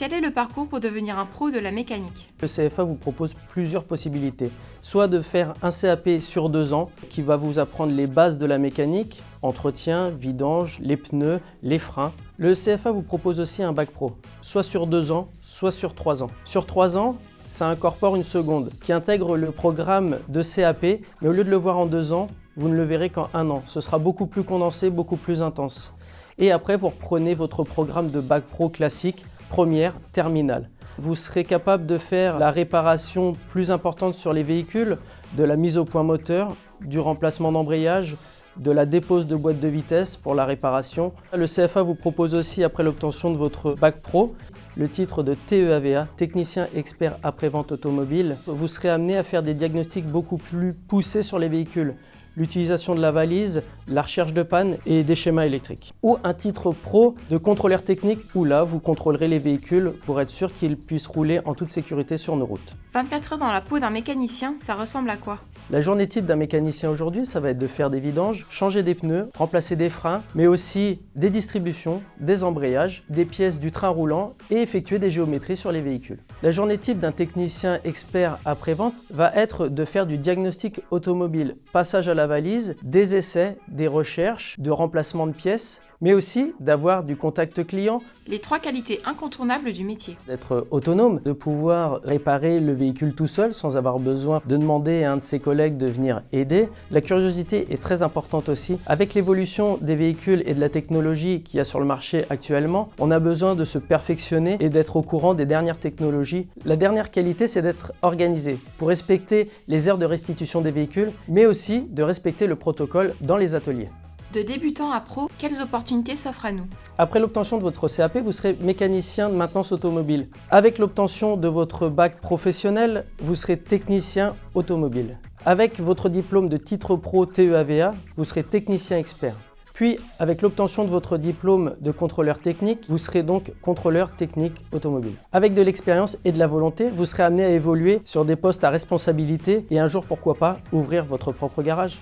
Quel est le parcours pour devenir un pro de la mécanique? Le CFA vous propose plusieurs possibilités. Soit de faire un CAP sur 2 ans qui va vous apprendre les bases de la mécanique, entretien, vidange, les pneus, les freins. Le CFA vous propose aussi un bac pro, soit sur 2 ans, soit sur 3 ans. Sur 3 ans, ça incorpore une seconde qui intègre le programme de CAP, mais au lieu de le voir en 2 ans, vous ne le verrez qu'en 1 an. Ce sera beaucoup plus condensé, beaucoup plus intense. Et après, vous reprenez votre programme de bac pro classique, première, terminale. Vous serez capable de faire la réparation plus importante sur les véhicules, de la mise au point moteur, du remplacement d'embrayage, de la dépose de boîte de vitesse pour la réparation. Le CFA vous propose aussi, après l'obtention de votre bac pro, le titre de TEAVA, technicien expert après-vente automobile. Vous serez amené à faire des diagnostics beaucoup plus poussés sur les véhicules. L'utilisation de la valise, la recherche de panne et des schémas électriques. Ou un titre pro de contrôleur technique où là, vous contrôlerez les véhicules pour être sûr qu'ils puissent rouler en toute sécurité sur nos routes. 24 heures dans la peau d'un mécanicien, ça ressemble à quoi? La journée type d'un mécanicien aujourd'hui, ça va être de faire des vidanges, changer des pneus, remplacer des freins, mais aussi des distributions, des embrayages, des pièces du train roulant et effectuer des géométries sur les véhicules. La journée type d'un technicien expert après-vente va être de faire du diagnostic automobile, passage à la valise, des essais, des recherches, de remplacement de pièces, mais aussi d'avoir du contact client. Les 3 qualités incontournables du métier. D'être autonome, de pouvoir réparer le véhicule tout seul sans avoir besoin de demander à un de ses collègues de venir aider. La curiosité est très importante aussi. Avec l'évolution des véhicules et de la technologie qu'il y a sur le marché actuellement, on a besoin de se perfectionner et d'être au courant des dernières technologies. La dernière qualité, c'est d'être organisé pour respecter les heures de restitution des véhicules, mais aussi de respecter le protocole dans les ateliers. De débutant à pro, quelles opportunités s'offrent à nous? Après l'obtention de votre CAP, vous serez mécanicien de maintenance automobile. Avec l'obtention de votre bac professionnel, vous serez technicien automobile. Avec votre diplôme de titre pro TEAVA, vous serez technicien expert. Puis, avec l'obtention de votre diplôme de contrôleur technique, vous serez donc contrôleur technique automobile. Avec de l'expérience et de la volonté, vous serez amené à évoluer sur des postes à responsabilité et un jour, pourquoi pas, ouvrir votre propre garage.